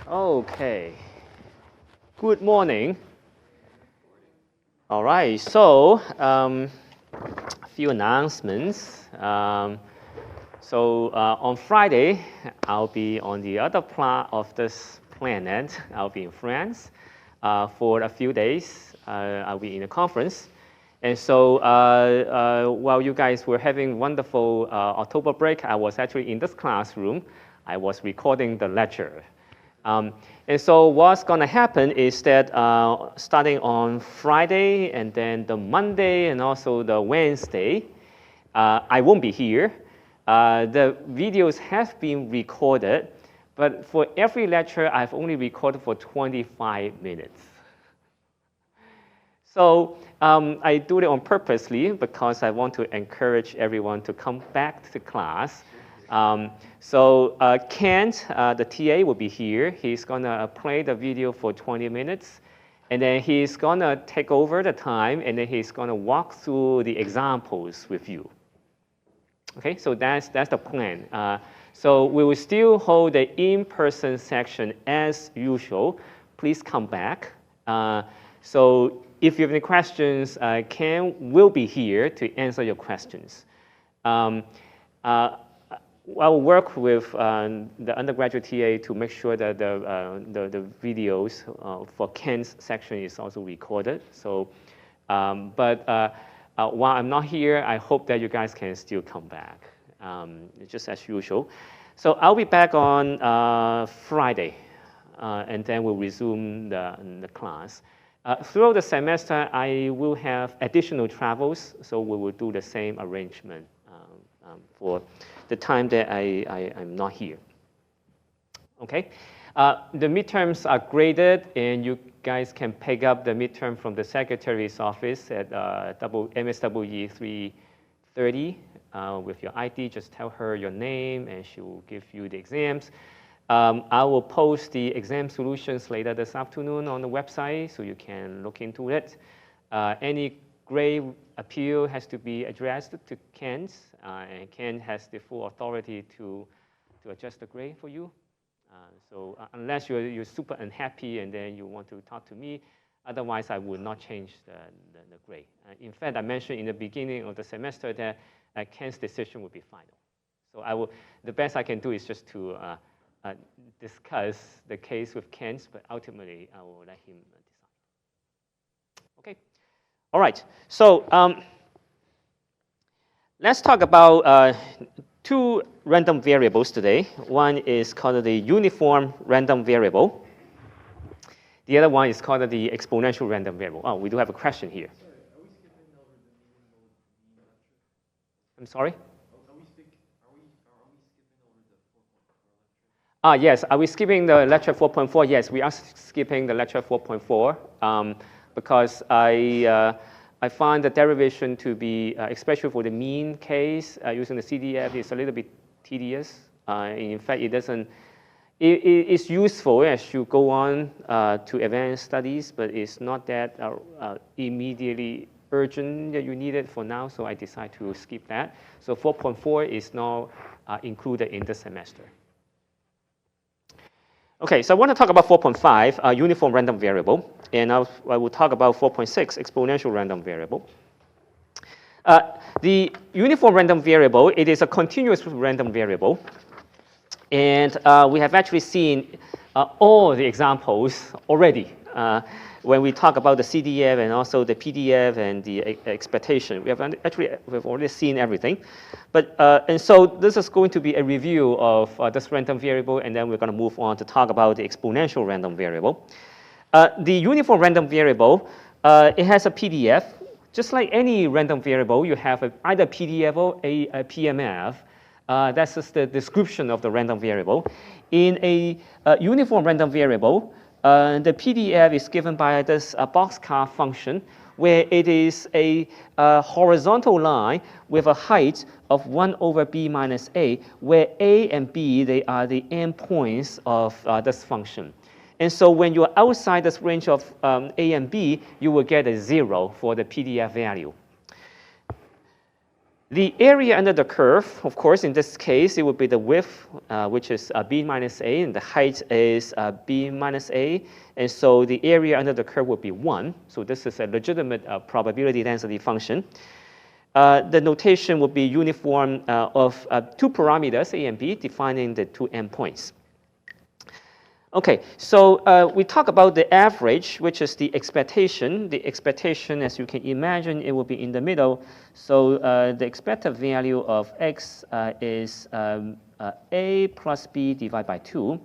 Okay. Good morning. All right. So, a few announcements. On Friday, I'll be on the other part of this planet. I'll be in France for a few days. I'll be in a conference. And so while you guys were having wonderful October break, I was actually in this classroom. I was recording the lecture. And so what's going to happen is that starting on Friday and then the Monday and also the Wednesday, I won't be here. The videos have been recorded, but for every lecture, I've only recorded for 25 minutes. So I do it on purposely because I want to encourage everyone to come back to class. Kent, the TA, will be here. He's going to play the video for 20 minutes, and then he's going to take over the time, and then he's going to walk through the examples with you. Okay, so that's the plan. So we will still hold the in-person section as usual. Please come back. So if you have any questions, Ken will be here to answer your questions. I'll work with the undergraduate TA to make sure that the videos for Ken's section is also recorded. So, while I'm not here, I hope that you guys can still come back, just as usual. So I'll be back on Friday, and then we'll resume the class. Throughout the semester, I will have additional travels, so we will do the same arrangement for the time that I'm not here. Okay? The midterms are graded, and you guys can pick up the midterm from the secretary's office at MSWE 330 with your ID. Just tell her your name, and she will give you the exams. I will post the exam solutions later this afternoon on the website, so you can look into it. Any grade appeal has to be addressed to Kent, and Kent has the full authority to adjust the grade for you. So unless you're super unhappy and then you want to talk to me, otherwise I would not change the grade. In fact, I mentioned in the beginning of the semester that Kent's decision would be final. So the best I can do is just to discuss the case with Kent, but ultimately I will let him decide. Okay. All right, so let's talk about two random variables today. One is called the uniform random variable. The other one is called the exponential random variable. Oh, we do have a question here. Sorry, are we skipping over the mean mode mean lecture? I'm sorry? Are we skipping over the 4.4 lecture? Yes, are we skipping the lecture 4.4? Yes, we are skipping the lecture 4.4 because I find the derivation to be, especially for the mean case, using the CDF is a little bit tedious. In fact, it's useful as you go on to advanced studies, but it's not that immediately urgent that you need it for now, so I decided to skip that. So 4.4 is now included in the semester. Okay, so I want to talk about 4.5, uniform random variable, and I will talk about 4.6, exponential random variable. The uniform random variable, it is a continuous random variable, and we have actually seen all the examples already when we talk about the CDF and also the PDF and the expectation. We've already seen everything. But, and so this is going to be a review of this random variable, and then we're going to move on to talk about the exponential random variable. The uniform random variable, it has a PDF. Just like any random variable, you have either PDF or a PMF. That's just the description of the random variable. In a uniform random variable, the PDF is given by this boxcar function, where it is a horizontal line with a height of 1 over b minus a, where a and b, they are the endpoints of this function. And so when you're outside this range of a and b, you will get a 0 for the PDF value. The area under the curve, of course, in this case, it would be the width, which is b minus a, and the height is b minus a. And so the area under the curve would be 1. So this is a legitimate probability density function. The notation would be uniform of 2 parameters, a and b, defining the 2 endpoints. Okay, so we talk about the average, which is the expectation. The expectation, as you can imagine, it will be in the middle. So the expected value of x is a plus b divided by 2.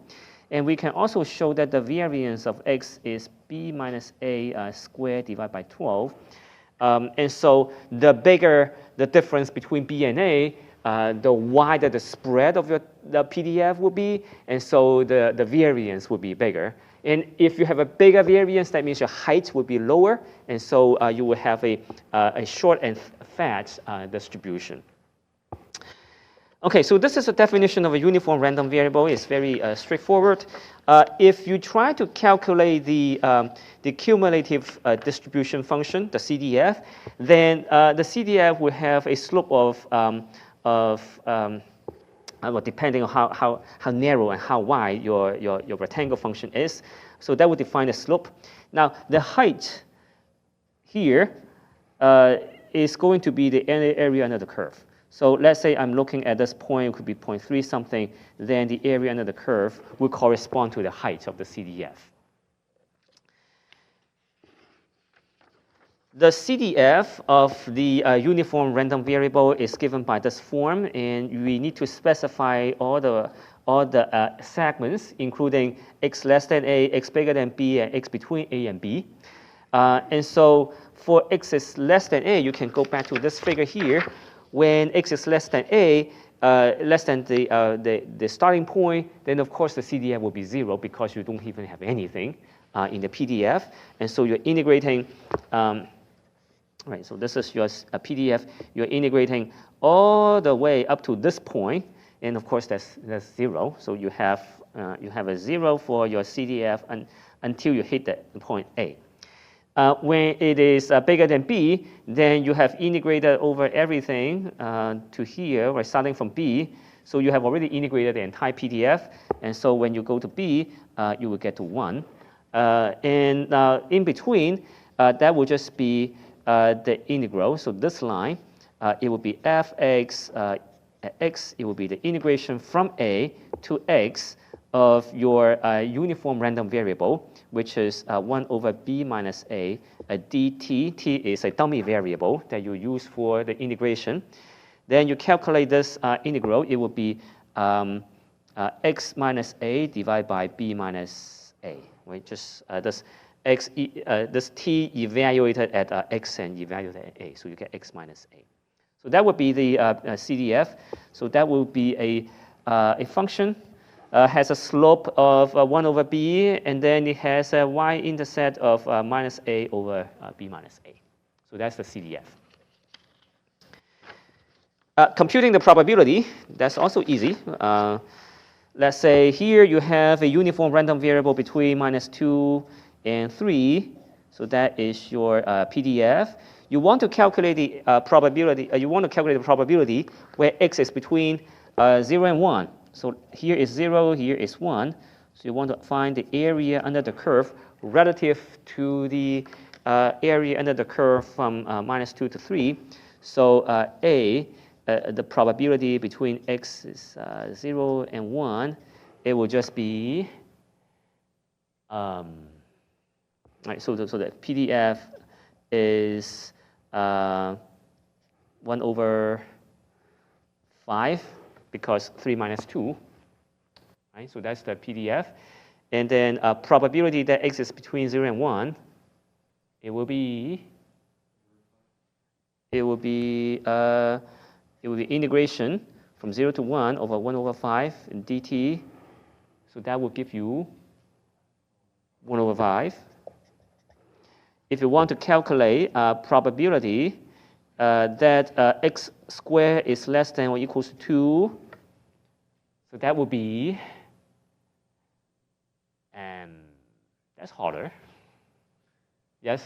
And we can also show that the variance of x is b minus a squared divided by 12. And so the bigger the difference between b and a, the wider the spread of the PDF will be, and so the variance will be bigger. And if you have a bigger variance, that means your height will be lower, and so you will have a short and fat distribution. Okay, so this is a definition of a uniform random variable. It's very straightforward. If you try to calculate the cumulative distribution function, the CDF, then the CDF will have a slope of well, depending on how narrow and how wide your rectangle function is. So that would define the slope. Now, the height here is going to be the area under the curve. So let's say I'm looking at this point, it could be 0.3 something, then the area under the curve will correspond to the height of the CDF. The CDF of the uniform random variable is given by this form, and we need to specify all the segments, including x less than a, x bigger than b, and x between a and b. And so for x is less than a, you can go back to this figure here. When x is less than a, less than the starting point, then of course the CDF will be 0 because you don't even have anything in the PDF. And so you're integrating, right, so this is your PDF. You're integrating all the way up to this point, and of course that's 0. So you have a 0 for your CDF until you hit the point A. When it is bigger than b, then you have integrated over everything to here, right, starting from b. So you have already integrated the entire PDF. And so when you go to b, you will get to 1. And in between, that will just be the integral. So this line, it will be fx at x. It will be the integration from a to x of your uniform random variable, which is 1 over b minus a dt. T is a dummy variable that you use for the integration. Then you calculate this integral. It will be x minus a divided by b minus a. Right? Just this t evaluated at x and evaluated at a. So you get x minus a. So that would be the CDF. So that will be a function. Has a slope of 1 over b, and then it has a y-intercept of minus a over b minus a. So that's the CDF. Computing the probability, that's also easy. Let's say here you have a uniform random variable between -2 and 3. So that is your PDF. You want to calculate the probability. You want to calculate the probability where x is between 0 and 1. So here is 0, here is 1. So you want to find the area under the curve relative to the area under the curve from -2 to 3. So the probability between x is 0 and 1, it will just be, right, so the PDF is 1 over 5. Because 3 minus 2, right? So that's the PDF. And then probability that x is between 0 and 1, it will be integration from 0 to 1 over 1 over 5 in dt. So that will give you 1 over 5. If you want to calculate probability that x squared is less than or equals to 2. So that will be, that's harder. Yes?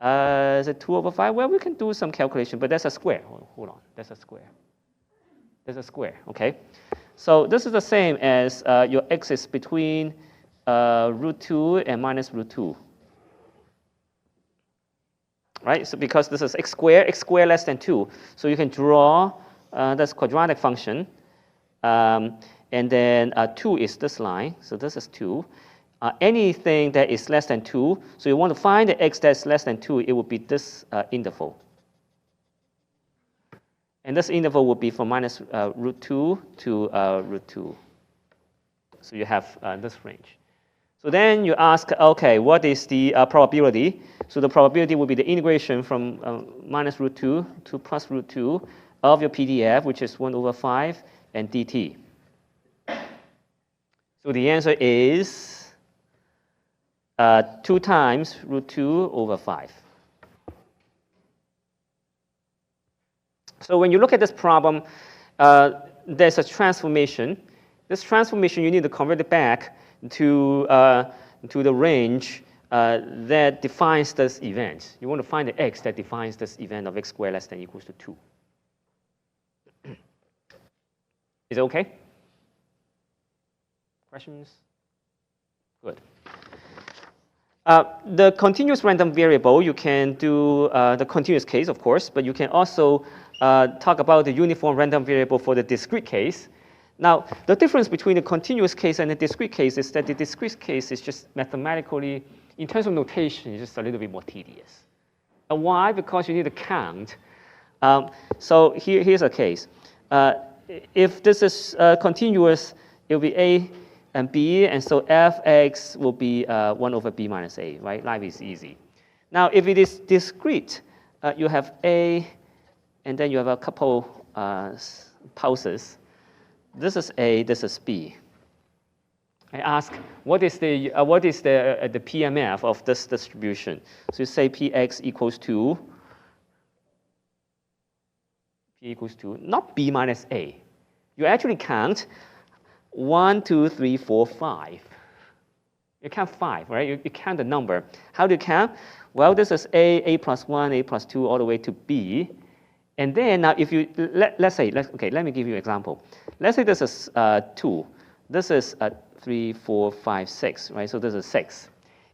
Is it 2 over 5? Well, we can do some calculation, but that's a square. Hold on, that's a square. That's a square, okay? So this is the same as your x is between root 2 and minus root 2. Right, so because this is x squared less than 2. So you can draw this quadratic function. And then 2 is this line, so this is 2. Anything that is less than 2, so you want to find the x that's less than 2, it would be this interval. And this interval would be from minus root 2 to root 2. So you have this range. So then you ask, okay, what is the probability? So the probability would be the integration from minus root 2 to plus root 2 of your PDF, which is 1 over 5, and dt. So the answer is 2 times root 2 over 5. So when you look at this problem, there's a transformation. This transformation, you need to convert it back to the range that defines this event. You want to find the x that defines this event of x squared less than or equals to 2. Is it okay? Questions? Good. The continuous random variable, you can do the continuous case, of course, but you can also talk about the uniform random variable for the discrete case. Now, the difference between the continuous case and the discrete case is that the discrete case is just mathematically, in terms of notation, it's just a little bit more tedious. And why? Because you need to count. So here's a case. If this is continuous, it will be a and b, and so fx will be 1 over b minus a, right? Life is easy. Now, if it is discrete, you have a, and then you have a couple pulses. This is A, this is B. I ask, what is the PMF of this distribution? So you say Px equals to, P equals to, not B minus A. You actually count 1, 2, 3, 4, 5. You count 5, right? You count the number. How do you count? Well, this is A plus 1, A plus 2, all the way to B. And then now if you, let's say, let me give you an example. Let's say this is 2. This is 3, 4, 5, 6, right? So this is 6.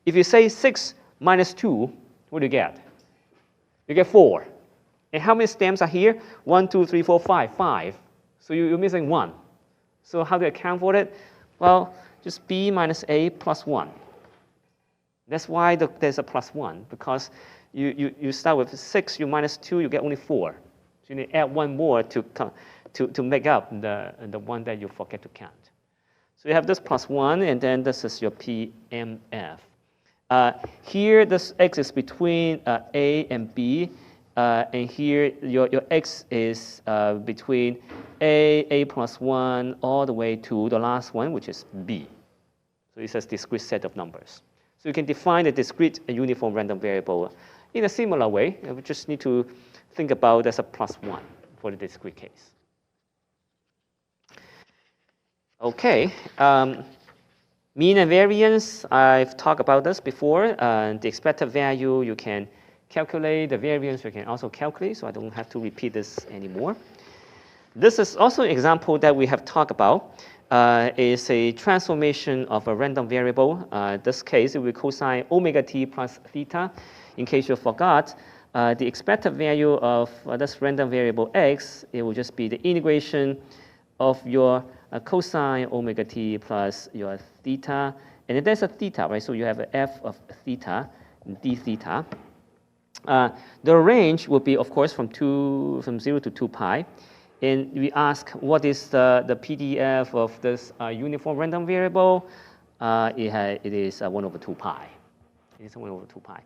If you say 6 minus 2, what do you get? You get 4. And how many stems are here? 1, 2, 3, 4, 5, 5. So you're missing 1. So how do you account for it? Well, just B minus A plus 1. That's why there's a plus 1, because you start with 6, you minus 2, you get only 4. So you need to add 1 more to make up the one that you forget to count. So you have this plus 1, and then this is your PMF. Here, this x is between A and B, and here your x is between A plus 1, all the way to the last one, which is B. So it's a discrete set of numbers. So you can define a discrete and uniform random variable in a similar way. We just need to think about as a plus 1 for the discrete case. Okay, mean and variance, I've talked about this before. The expected value, you can calculate. The variance, you can also calculate, so I don't have to repeat this anymore. This is also an example that we have talked about. Is a transformation of a random variable. This case, it will cosine omega t plus theta. In case you forgot, the expected value of this random variable x, it will just be the integration of your cosine omega t plus your theta. And then there's a theta, right? So you have a f of theta, d theta. The range will be, of course, from 0 to 2 pi. And we ask, what is the PDF of this uniform random variable? It is 1 over 2 pi. It is 1 over 2 pi.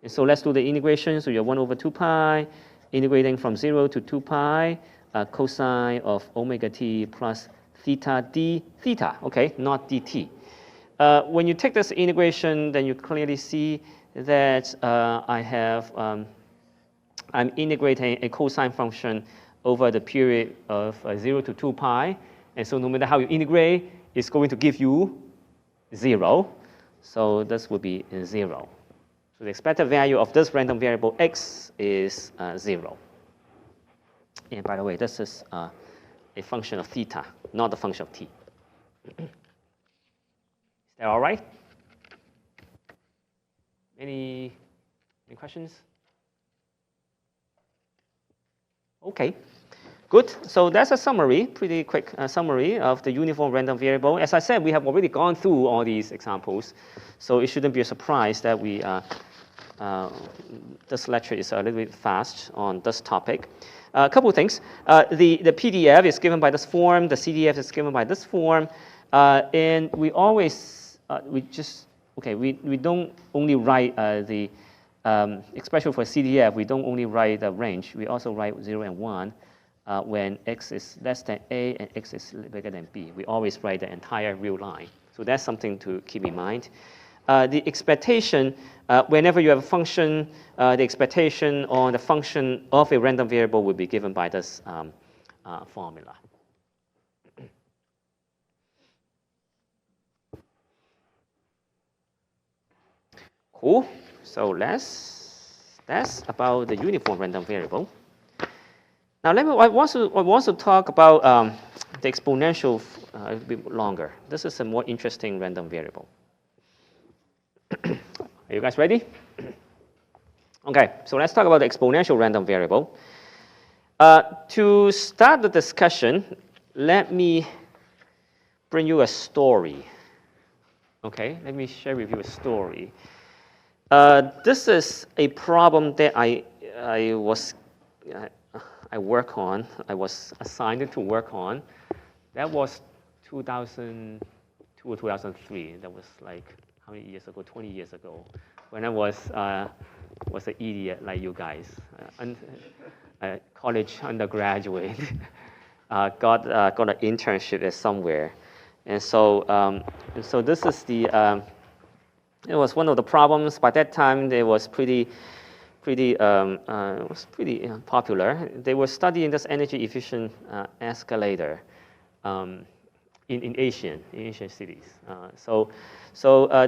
And so let's do the integration. So you have 1 over 2 pi, integrating from 0 to 2 pi, cosine of omega t plus theta d theta, okay, not dt. When you take this integration, then you clearly see that I'm integrating a cosine function over the period of 0 to 2 pi. And so no matter how you integrate, it's going to give you 0. So this would be 0. So the expected value of this random variable x is 0. And by the way, this is a function of theta, not a function of t. Is that all right? Any questions? Okay, good. So that's a summary, pretty quick summary of the uniform random variable. As I said, we have already gone through all these examples, so it shouldn't be a surprise that this lecture is a little bit fast on this topic. A couple of things. The PDF is given by this form. The CDF is given by this form. And we always, we don't only write the expression for CDF. We don't only write the range. We also write 0 and 1 when x is less than a and x is bigger than b. We always write the entire real line. So that's something to keep in mind. The expectation, whenever you have a function, the expectation on the function of a random variable will be given by this formula. Cool. So that's about the uniform random variable. Now I want to talk about the exponential a little bit longer. This is a more interesting random variable. Are you guys ready? Okay, so let's talk about the exponential random variable. To start the discussion, let me bring you a story. Okay, let me share with you a story. This is a problem that I work on. I was assigned to work on. That was 2002 or 2003. That was like how many years ago? 20 years ago, when I was an idiot like you guys, college undergraduate, got an internship at somewhere, and so this is the. It was one of the problems. By that time, it was pretty popular. They were studying this energy efficient escalator in Asian cities. So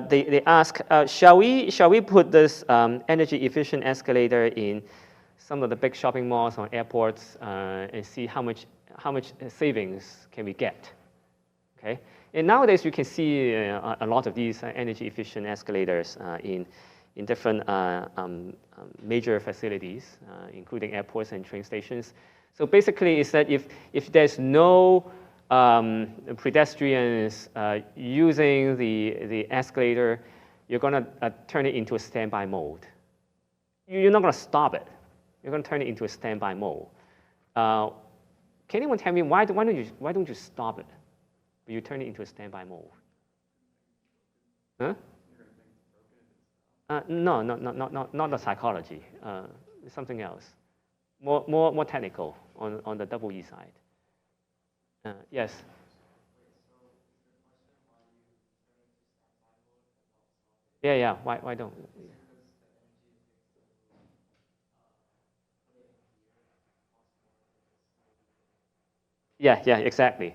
they ask, shall we put this energy efficient escalator in some of the big shopping malls or airports and see how much savings can we get? Okay. And nowadays you can see a lot of these energy efficient escalators in different major facilities, including airports and train stations. So basically, it's that if there's no pedestrians using the escalator, you're going to turn it into a standby mode. You're not going to stop it. You're going to turn it into a standby mode. Can anyone tell me why don't you stop it? But you turn it into a standby mode. Huh? No, not the psychology. Something else, more technical on the double E side. Yes. Yeah. Why don't? Yeah, exactly.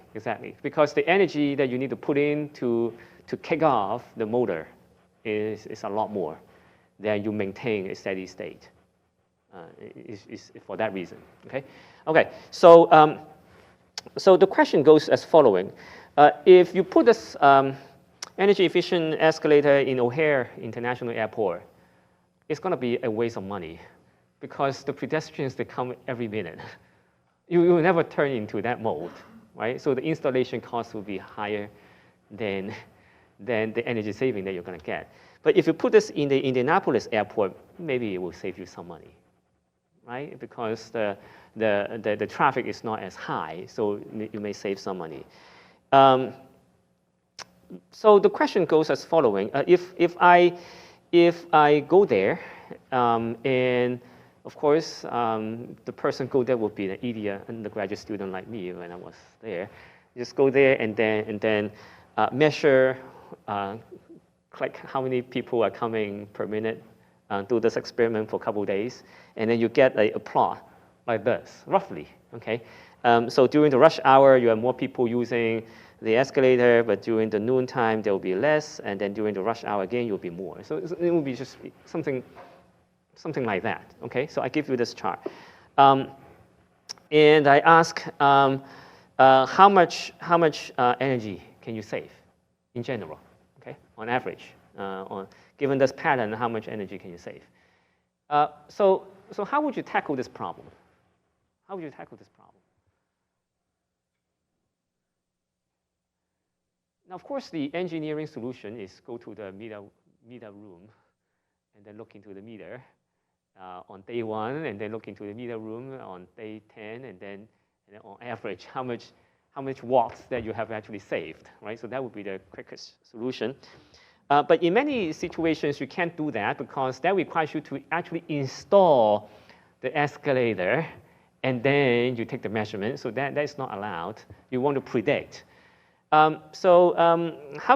Because the energy that you need to put in to kick off the motor is a lot more than you maintain a steady state. Is for that reason. Okay. So so the question goes as following: if you put this energy efficient escalator in O'Hare International Airport, it's going to be a waste of money because the pedestrians, they come every minute. You will never turn into that mode, right? So the installation cost will be higher than the energy saving that you're going to get. But if you put this in the Indianapolis airport, maybe it will save you some money, right? Because the traffic is not as high, so you may save some money. So the question goes as following: if I go there and of course, the person go there would be an idiot undergraduate student like me when I was there. Just go there and then measure, like how many people are coming per minute. Do this experiment for a couple of days, and then you get a plot like this, roughly. Okay, So during the rush hour, you have more people using the escalator, but during the noon time, there will be less, and then during the rush hour again, you'll be more. So it will be just something like that, okay? So I give you this chart. And I ask how much energy can you save in general, okay, on average? Given this pattern, how much energy can you save? So how would you tackle this problem? How would you tackle this problem? Now, of course, the engineering solution is go to the meter room and then look into the meter on day 1, and then look into the meter room on day 10, and then on average, how much watts that you have actually saved, right? So that would be the quickest solution. But in many situations, you can't do that because that requires you to actually install the escalator, and then you take the measurement. So that is not allowed. You want to predict. How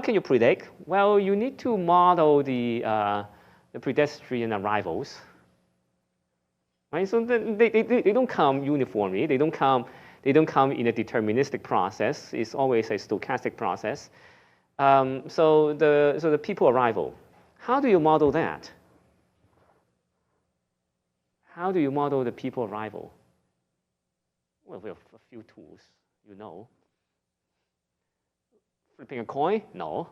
can you predict? Well, you need to model the pedestrian arrivals. Right? So they don't come uniformly. They don't come in a deterministic process. It's always a stochastic process. So the people arrival. How do you model that? How do you model the people arrival? Well, we have a few tools, you know. Flipping a coin? No.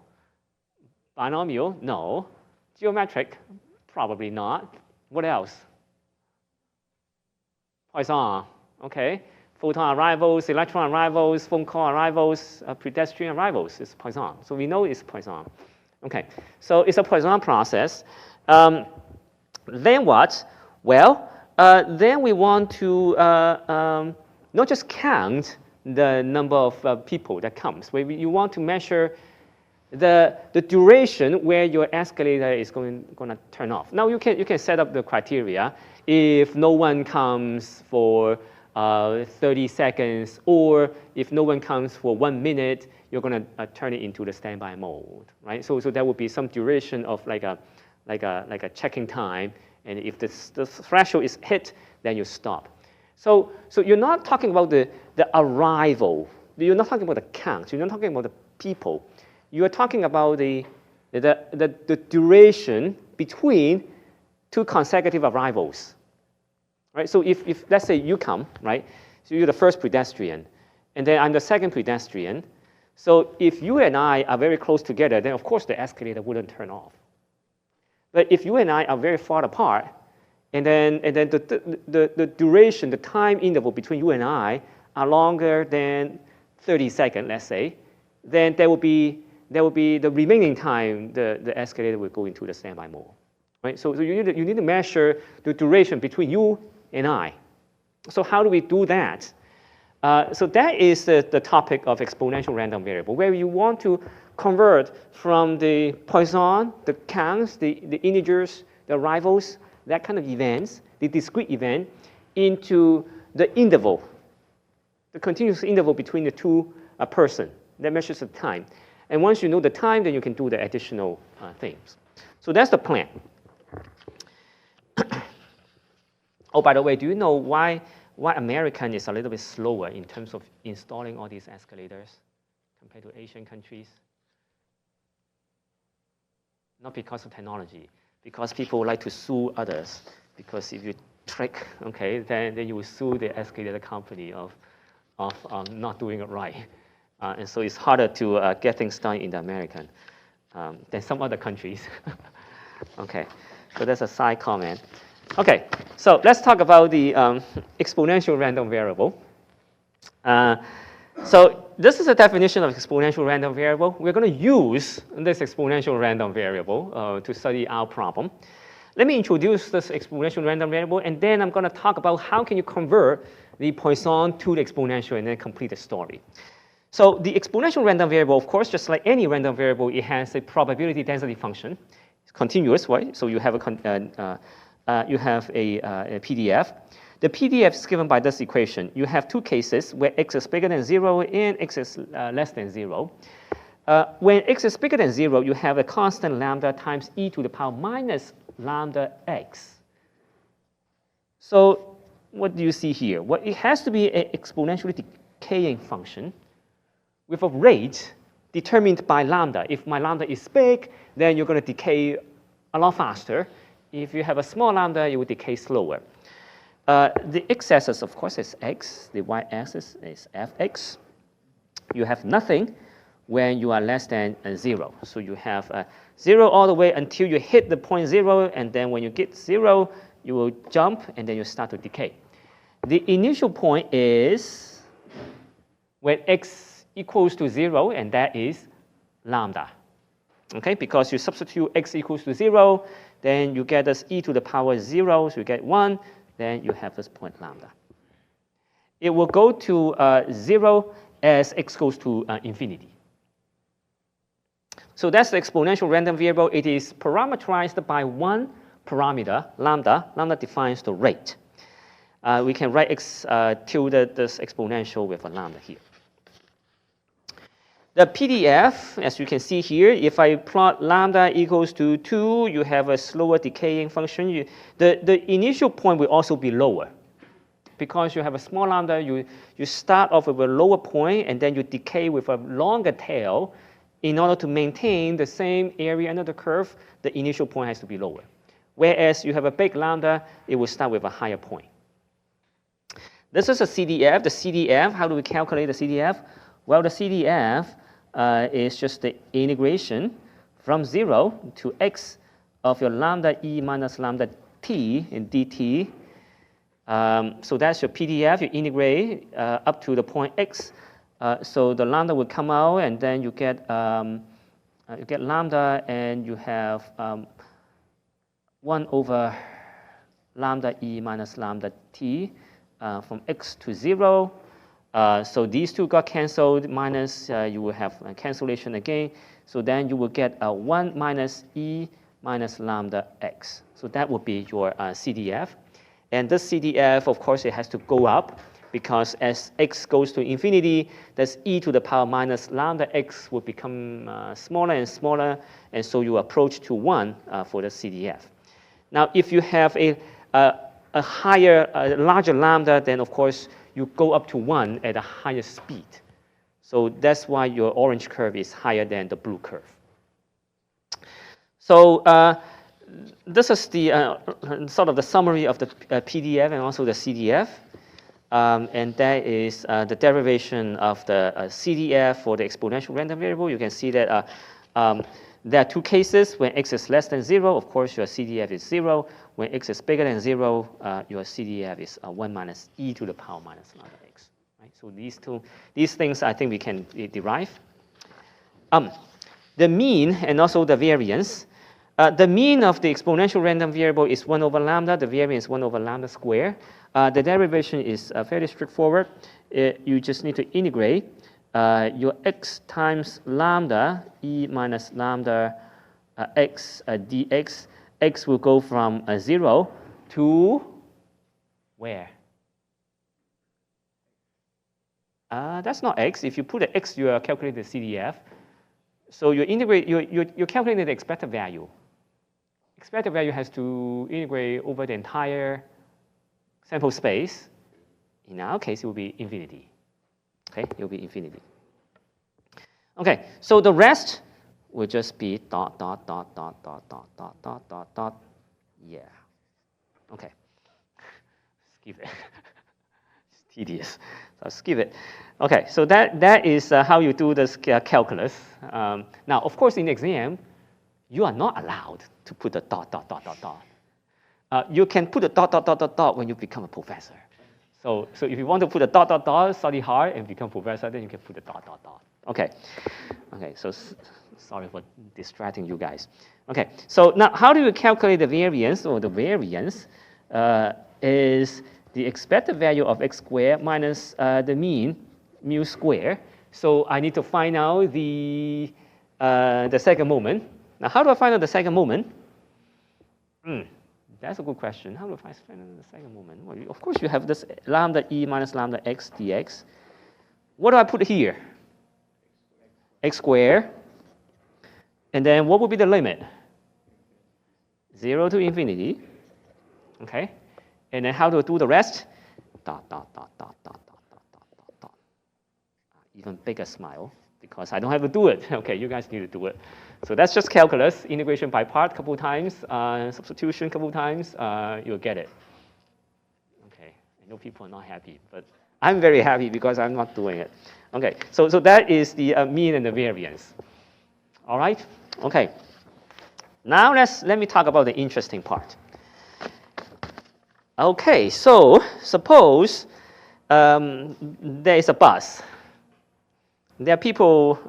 Binomial? No. Geometric? Probably not. What else? Poisson, okay. Photon arrivals, electron arrivals, phone call arrivals, pedestrian arrivals is Poisson. So we know it's Poisson. Okay, so it's a Poisson process. Then what? Well, then we want to not just count the number of people that comes. You want to measure the duration where your escalator is going to turn off. Now you can set up the criteria. If no one comes for 30 seconds, or if no one comes for 1 minute, you're going to turn it into the standby mode, right? So that would be some duration of like a checking time, and if the threshold is hit, then you stop. So you're not talking about the arrival. You're not talking about the count. You're not talking about the people. You are talking about the duration between 2 consecutive arrivals. Right? So if let's say you come, right? So you're the first pedestrian, and then I'm the second pedestrian. So if you and I are very close together, then of course the escalator wouldn't turn off. But if you and I are very far apart, and then the duration, the time interval between you and I are longer than 30 seconds, let's say, then there will be the remaining time the escalator will go into the standby mode. Right? So you need to measure the duration between you and I. So how do we do that? So that is the topic of exponential random variable, where you want to convert from the Poisson, the counts, the integers, the arrivals, that kind of events, the discrete event, into the interval, the continuous interval between the two person that measures the time. And once you know the time, then you can do the additional things. So that's the plan. Oh, by the way, do you know why American is a little bit slower in terms of installing all these escalators compared to Asian countries? Not because of technology, because people like to sue others. Because if you trick, okay, then you will sue the escalator company of not doing it right. And so it's harder to get things done in the American than some other countries. Okay, so that's a side comment. Okay, so let's talk about the exponential random variable. So this is a definition of exponential random variable. We're going to use this exponential random variable to study our problem. Let me introduce this exponential random variable, and then I'm going to talk about how can you convert the Poisson to the exponential and then complete the story. So the exponential random variable, of course, just like any random variable, it has a probability density function. It's continuous, right? So you have a PDF. The PDF is given by this equation. You have 2 cases where x is bigger than 0 and x is less than 0. When x is bigger than 0, you have a constant lambda times e to the power minus lambda x. So what do you see here? Well, it has to be an exponentially decaying function with a rate determined by lambda. If my lambda is big, then you're going to decay a lot faster. If you have a small lambda, it will decay slower. The x-axis, of course, is x. The y-axis is fx. You have nothing when you are less than 0. So you have 0 all the way until you hit the point 0, and then when you get 0, you will jump, and then you start to decay. The initial point is when x equals to 0, and that is lambda. Okay, because you substitute x equals to 0, then you get this e to the power 0, so you get 1, then you have this point lambda. It will go to 0 as x goes to infinity. So that's the exponential random variable. It is parameterized by one parameter, lambda. Lambda defines the rate. We can write x tilde this exponential with a lambda here. The PDF, as you can see here, if I plot lambda equals to 2, you have a slower decaying function. The initial point will also be lower. Because you have a small lambda, you start off with a lower point, and then you decay with a longer tail. In order to maintain the same area under the curve, the initial point has to be lower. Whereas you have a big lambda, it will start with a higher point. This is a CDF. The CDF, how do we calculate the CDF? Well, the CDF is just the integration from 0 to x of your lambda e minus lambda t in dt. So that's your PDF. You integrate up to the point x. So the lambda will come out, and then you get lambda, and you have 1 over lambda e minus lambda t from x to 0. So these two got canceled, minus you will have a cancellation again. So then you will get 1 minus e minus lambda x. So that would be your CDF. And this CDF, of course, it has to go up, because as x goes to infinity, that's e to the power minus lambda x will become smaller and smaller, and so you approach to 1 for the CDF. Now, if you have a larger lambda, then of course you go up to 1 at a higher speed. So that's why your orange curve is higher than the blue curve. So this is the sort of the summary of the PDF and also the CDF. And that is the derivation of the CDF for the exponential random variable. You can see that there are two cases. When x is less than 0, of course, your CDF is 0. When x is bigger than 0, your CDF is 1 minus e to the power minus lambda x. Right? So these things I think we can derive. The mean and also the variance. The mean of the exponential random variable is 1 over lambda. The variance is 1 over lambda squared. The derivation is fairly straightforward. You just need to integrate your x times lambda e minus lambda x dx. X will go from 0 to where? That's not x. If you put an x, you are calculating the CDF. So you integrate. You're calculating the expected value. Expected value has to integrate over the entire sample space. In our case, it will be infinity. Okay, it will be infinity. Okay, so the rest will just be dot, dot, dot, dot, dot, dot, dot, dot, dot, dot. Yeah. Okay. Skip it. It's tedious. So skip it. Okay, so that is how you do this calculus. Now, of course, in the exam, you are not allowed to put the dot, dot, dot, dot, dot. You can put a dot, dot, dot, dot, dot when you become a professor. So if you want to put a dot, dot, dot, study hard and become professor, then you can put a dot, dot, dot. Okay. Okay, so sorry for distracting you guys. Okay, so now how do you calculate the variance? Or the variance is the expected value of x squared minus the mean, mu squared. So I need to find out the second moment. Now, how do I find out the second moment? That's a good question. How do I find out the second moment? Well, of course, you have this lambda e minus lambda x dx. What do I put here? X squared. And then what would be the limit? 0 to infinity. Okay. And then how do I do the rest? dot, dot, dot, dot, dot, dot, dot, dot, dot, dot. Even bigger smile, because I don't have to do it. Okay, you guys need to do it. So that's just calculus, integration by part a couple times, substitution a couple times, you'll get it. Okay, I know people are not happy, but I'm very happy because I'm not doing it. Okay, so that is the mean and the variance. All right, okay. Now let me talk about the interesting part. Okay, so suppose there is a bus. There are people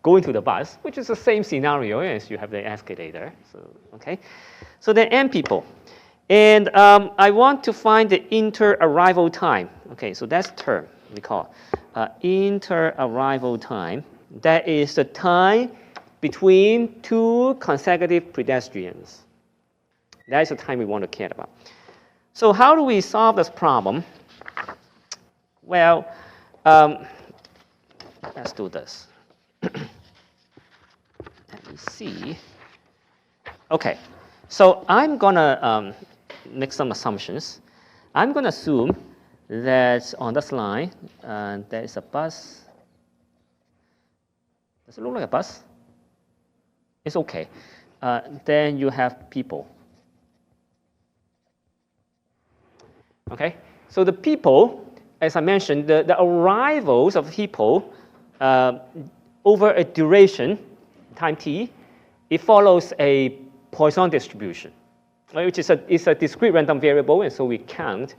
going to the bus, which is the same scenario as you have the escalator. So, okay, so there are n people. And I want to find the inter-arrival time. Okay, so that's the term we call inter-arrival time. That is the time between two consecutive pedestrians. That is the time we want to care about. So how do we solve this problem? Well, let's do this. Let me see. Okay, so I'm going to make some assumptions. I'm going to assume that on this line, there is a bus. Does it look like a bus? It's okay. Then you have people. Okay, so the people, as I mentioned, the arrivals of people over a duration, time t, it follows a Poisson distribution, right, which is a discrete random variable, and so we count.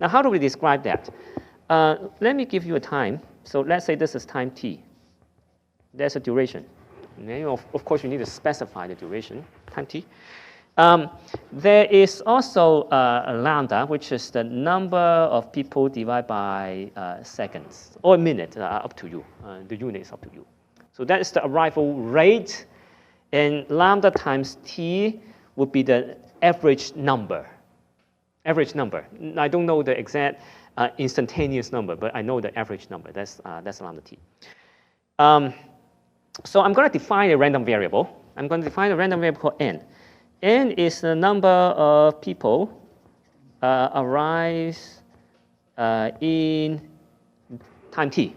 Now, how do we describe that? Let me give you a time. So let's say this is time t. There's a duration. And then, of course, you need to specify the duration, time t. There is also a lambda, which is the number of people divided by seconds or a minute, up to you. The unit is up to you. So that is the arrival rate, and lambda times t would be the average number. Average number. I don't know the exact instantaneous number, but I know the average number. That's lambda t. So I'm going to define a random variable. I'm going to define a random variable called n. N is the number of people arrives in time t.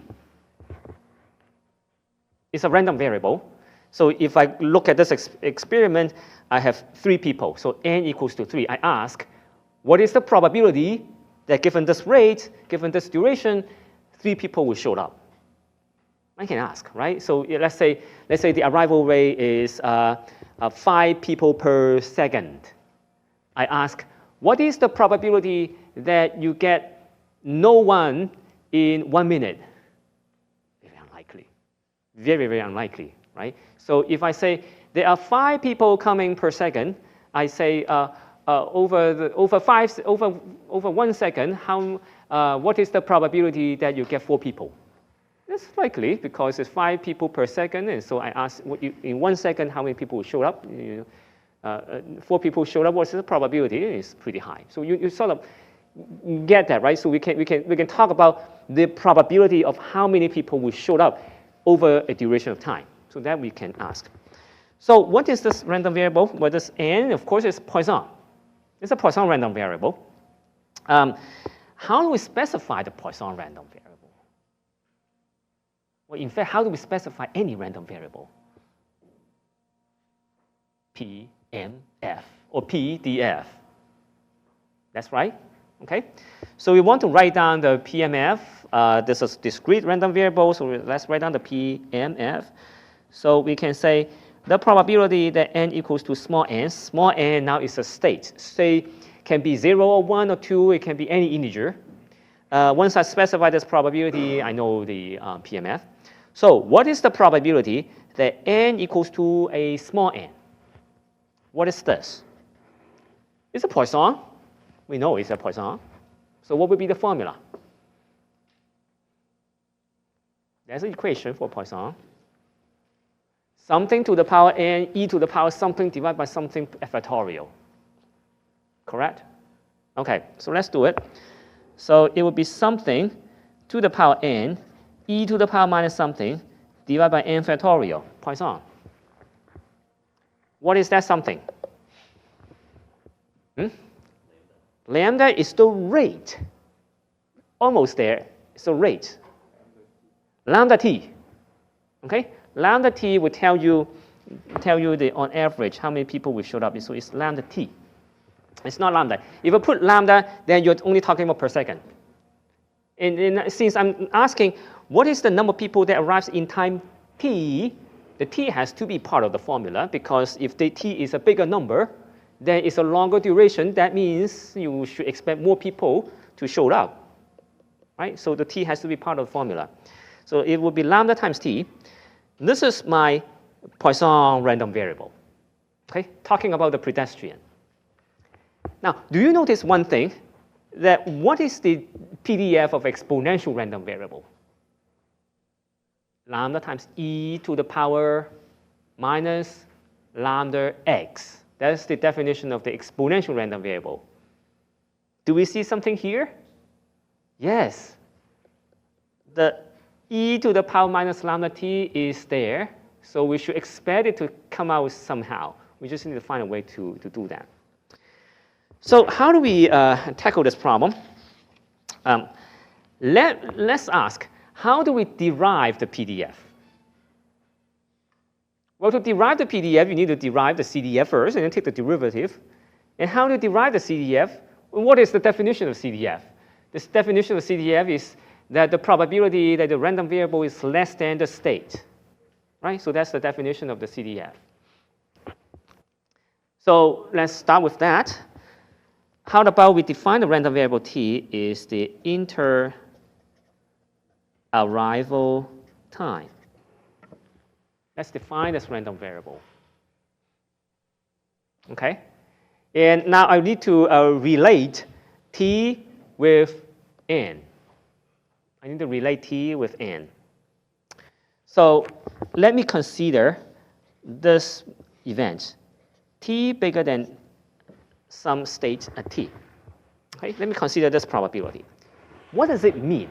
It's a random variable. So if I look at this experiment, I have 3 people. So n equals to 3. I ask, what is the probability that given this rate, given this duration, 3 people will show up? I can ask, right? So let's say the arrival rate is 5 people per second. I ask, what is the probability that you get no one in 1 minute? Very unlikely. Very, very unlikely, right? So if I say there are 5 people coming per second, I say over 1 second, what is the probability that you get 4 people? It's likely because it's 5 people per second, and so I ask, in 1 second, how many people will show up? 4 people showed up. What's the probability? It's pretty high. So you sort of get that, right? So we can talk about the probability of how many people will show up over a duration of time. So that we can ask. So what is this random variable? Well, this n, of course, is Poisson. It's a Poisson random variable. How do we specify the Poisson random variable? Well, in fact, how do we specify any random variable? PMF or PDF. That's right. Okay. So we want to write down the PMF. This is discrete random variable, so let's write down the PMF. So we can say the probability that n equals to small n. Small n now is a state. State can be 0 or 1 or 2. It can be any integer. Once I specify this probability, I know the PMF. So what is the probability that n equals to a small n? What is this? It's a Poisson. We know it's a Poisson. So what would be the formula? There's an equation for Poisson. Something to the power n, e to the power something divided by something factorial. Correct? Okay, so let's do it. So it would be something to the power n, e to the power minus something, divided by n factorial, Poisson. What is that something? Lambda is the rate. almost there. So rate, lambda t. Okay, lambda t will tell you the on average how many people will show up. So it's lambda t. It's not lambda. If you put lambda, then you're only talking about per second. And since I'm asking what is the number of people that arrives in time t, the t has to be part of the formula, because if the t is a bigger number, then it's a longer duration. That means you should expect more people to show up, right? So the t has to be part of the formula. So it will be lambda times t. This is my Poisson random variable, okay? Talking about the pedestrian. Now, do you notice one thing? That what is the PDF of exponential random variable? Lambda times e to the power minus lambda x. That's the definition of the exponential random variable. Do we see something here? Yes. The e to the power minus lambda t is there, so we should expect it to come out somehow. We just need to find a way to do that. So how do we tackle this problem? Let's ask, how do we derive the PDF? Well, to derive the PDF, you need to derive the CDF first, and then take the derivative. And how to derive the CDF? What is the definition of CDF? This definition of CDF is that the probability that the random variable is less than the state, right? So that's the definition of the CDF. So let's start with that. How about we define the random variable t is the inter-arrival time. Let's define this random variable. Okay? And now I need to relate t with n. I need to relate t with n. So let me consider this event. T bigger than some state at t. Okay, let me consider this probability. What does it mean?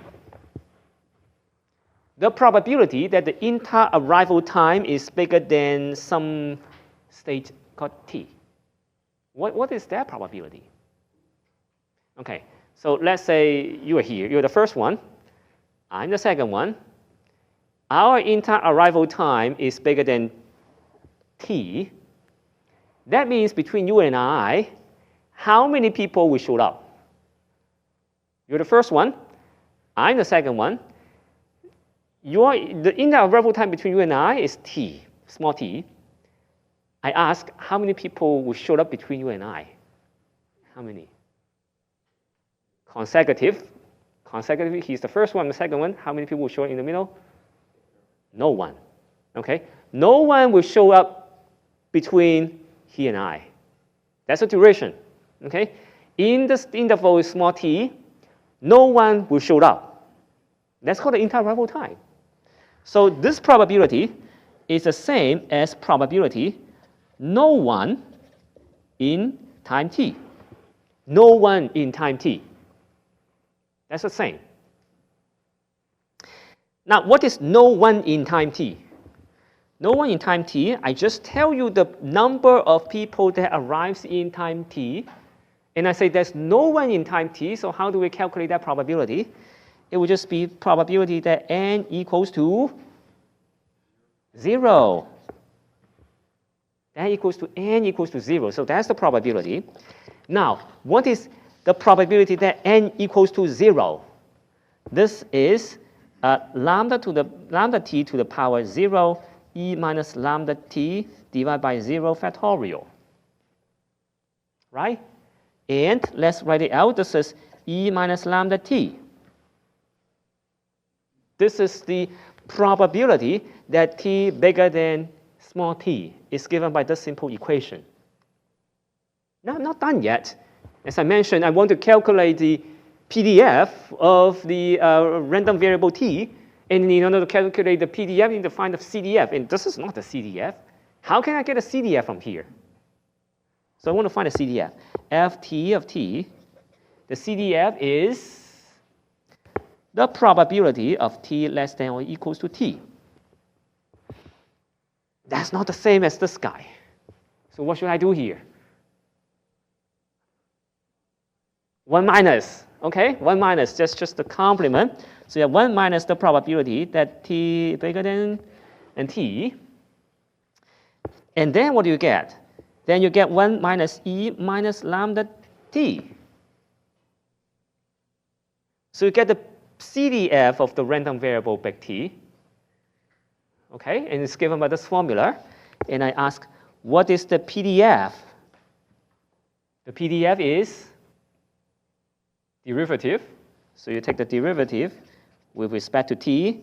The probability that the inter-arrival time is bigger than some state called t. What is that probability? Okay, so let's say you are here. You're the first one. I'm the second one. Our inter-arrival time is bigger than t. That means between you and I, how many people will show up? You're the first one. I'm the second one. The inter-arrival time between you and I is t, small t. I ask, how many people will show up between you and I? How many? Consecutive. Consecutively, he's the first one, the second one. How many people will show up in the middle? No one. Okay? No one will show up between he and I. That's the duration. Okay? In this interval with small t, no one will show up. That's called the inter-arrival time. So this probability is the same as probability no one in time t. No one in time t. That's the same. Now, what is no one in time t? No one in time t, I just tell you the number of people that arrives in time t, and I say there's no one in time t, so how do we calculate that probability? It would just be probability that n equals to 0. That equals to n equals to 0, so that's the probability. Now, what is the probability that n equals to 0? This is lambda t to the power 0 e minus lambda t divided by 0 factorial. Right? And let's write it out. This is e minus lambda t. This is the probability that t bigger than small t is given by this simple equation. Now, I'm not done yet. As I mentioned, I want to calculate the PDF of the random variable t. And in order to calculate the PDF, you need to find the CDF. And this is not the CDF. How can I get a CDF from here? So I want to find a CDF. Ft of t, the CDF is the probability of t less than or equals to t. That's not the same as this guy. So what should I do here? 1 minus. Okay, 1 minus, that's just the complement. So you have 1 minus the probability that t bigger than t. And then what do you get? Then you get 1 minus e minus lambda t. So you get the CDF of the random variable big T. Okay, and it's given by this formula. And I ask, what is the PDF? The PDF is derivative. So you take the derivative with respect to t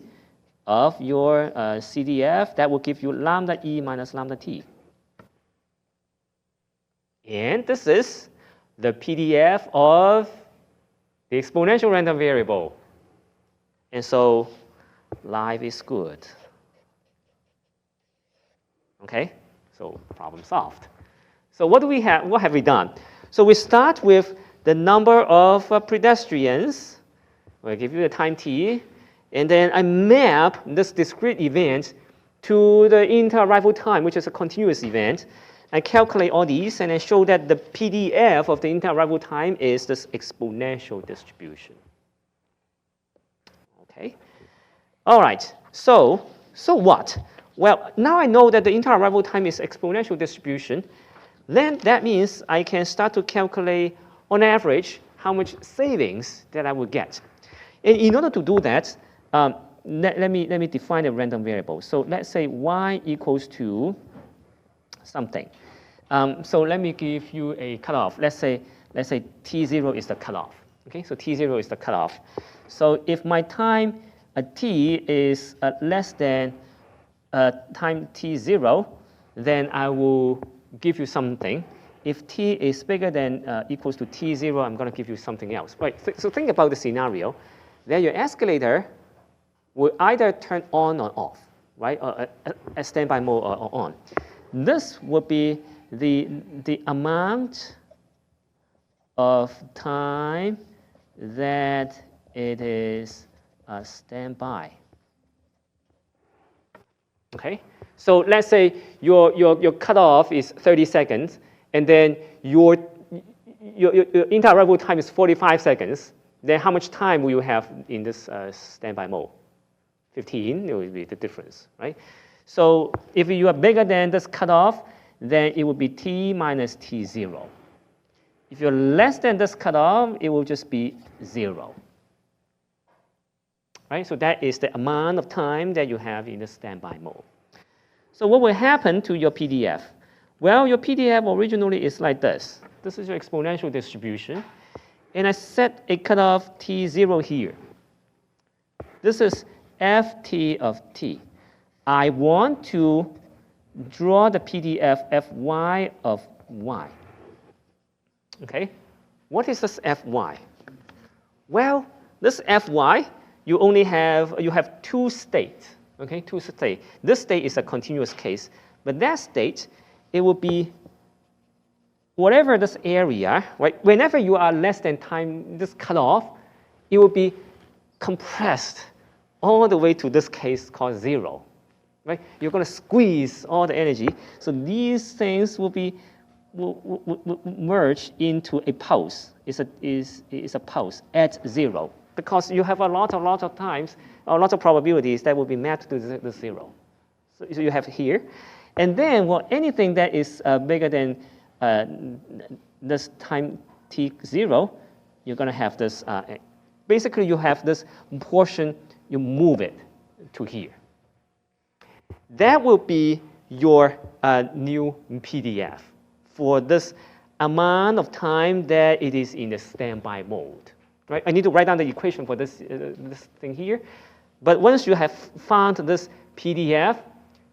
of your CDF. That will give you lambda e minus lambda t. And this is the PDF of the exponential random variable. And so life is good. Okay, so problem solved. So what do we have? What have we done? So we start with the number of pedestrians. I give you the time t, and then I map this discrete event to the inter-arrival time, which is a continuous event. I calculate all these, and I show that the PDF of the inter-arrival time is this exponential distribution. Okay. All right. So what? Well, now I know that the inter-arrival time is exponential distribution. Then that means I can start to calculate, on average, how much savings that I will get. And in order to do that, let me define a random variable. So let's say y equals to something. So let me give you a cutoff. Let's say t0 is the cutoff. Okay, so t0 is the cutoff. So if my time t is less than time t0, then I will give you something. If t is bigger than equals to t0, I'm going to give you something else. Right. So think about the scenario. Then your escalator will either turn on or off, right? Or a standby mode or on. This would be the amount of time that it is standby. Okay, so let's say your cutoff is 30 seconds, and then your inter-arrival time is 45 seconds. Then how much time will you have in this standby mode? 15, it will be the difference, right? So if you are bigger than this cutoff, then it will be t minus t0. If you're less than this cutoff, it will just be 0. Right? So that is the amount of time that you have in the standby mode. So what will happen to your PDF? Well, your PDF originally is like this. This is your exponential distribution. And I set a cutoff t0 here. This is ft of t. I want to draw the PDF fy of y. Okay, what is this fy? Well, this fy, you have two states. Okay, two states. This state is a continuous case, but that state, it will be whatever this area, right? Whenever you are less than time this cutoff, it will be compressed all the way to this case called 0. Right? You're going to squeeze all the energy. So these things will merge into a pulse. It's a pulse at 0, because you have a lot of times, a lot of probabilities that will be mapped to the 0. So you have here. And then, well, anything that is bigger than this time t0, you're going to have this, basically you have this portion, you move it to here. That will be your new PDF for this amount of time that it is in the standby mode. Right? I need to write down the equation for this thing here. But once you have found this PDF,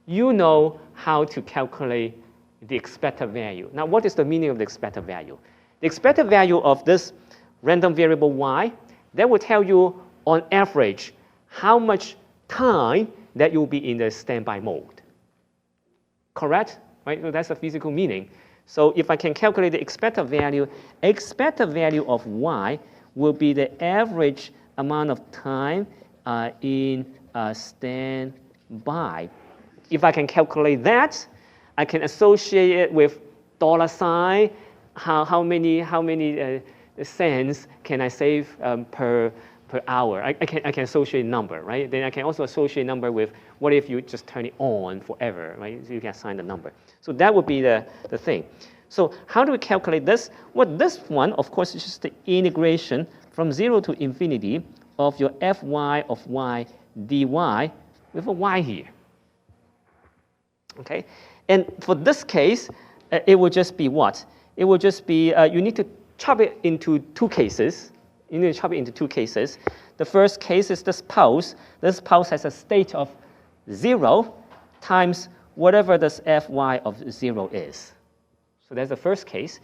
you know how to calculate the expected value. Now, what is the meaning of the expected value? The expected value of this random variable y, that will tell you on average how much time that you'll be in the standby mode. Correct? Right? So that's the physical meaning. So if I can calculate the expected value of y will be the average amount of time in standby. If I can calculate that, I can associate it with $sign, how many cents can I save per hour? I can associate number, right? Then I can also associate number with what if you just turn it on forever, right? So you can assign the number. So that would be the thing. So how do we calculate this? Well, this one, of course, is just the integration from 0 to infinity of your fy of y dy with a y here. Okay? And for this case, it will just be what? It will just be, you need to chop it into two cases. You need to chop it into two cases. The first case is this pulse. This pulse has a state of 0 times whatever this fy of 0 is. So that's the first case.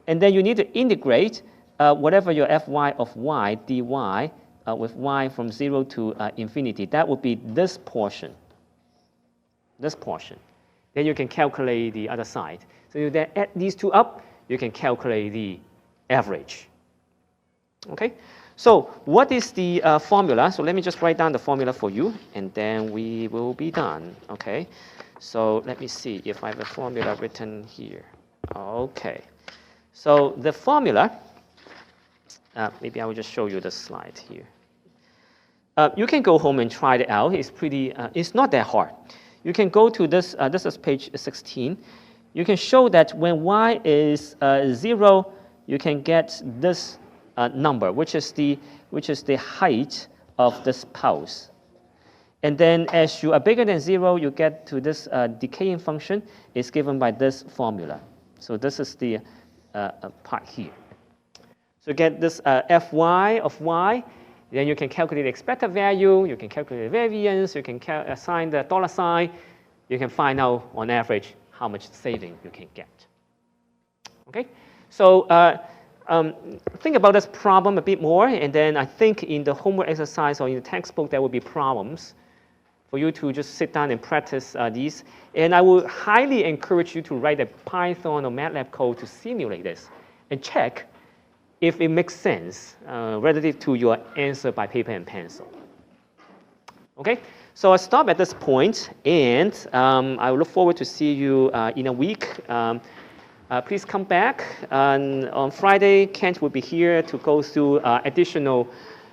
And then you need to integrate whatever your fy of y dy with y from 0 to infinity. That would be this portion. This portion. Then you can calculate the other side. So you then add these two up, you can calculate the average. Okay? So what is the formula? So let me just write down the formula for you, and then we will be done. Okay? So let me see if I have a formula written here. Okay. So the formula, maybe I will just show you the slide here. You can go home and try it out. It's pretty, it's not that hard. You can go to this, this is page 16. You can show that when y is 0, you can get this number, which is the height of this pulse. And then as you are bigger than 0, you get to this decaying function is given by this formula. So this is the part here. So get this fy of y, then you can calculate the expected value, you can calculate the variance, you can assign the dollar sign, you can find out on average how much saving you can get. Okay, so think about this problem a bit more, and then I think in the homework exercise or in the textbook there will be problems for you to just sit down and practice these. And I would highly encourage you to write a Python or MATLAB code to simulate this and check if it makes sense relative to your answer by paper and pencil. Okay, so I'll stop at this point, and I look forward to see you in a week. Please come back. On Friday, Kent will be here to go through additional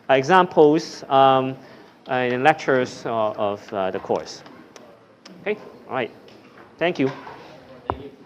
examples and lectures of the course. Okay, all right. Thank you. Thank you.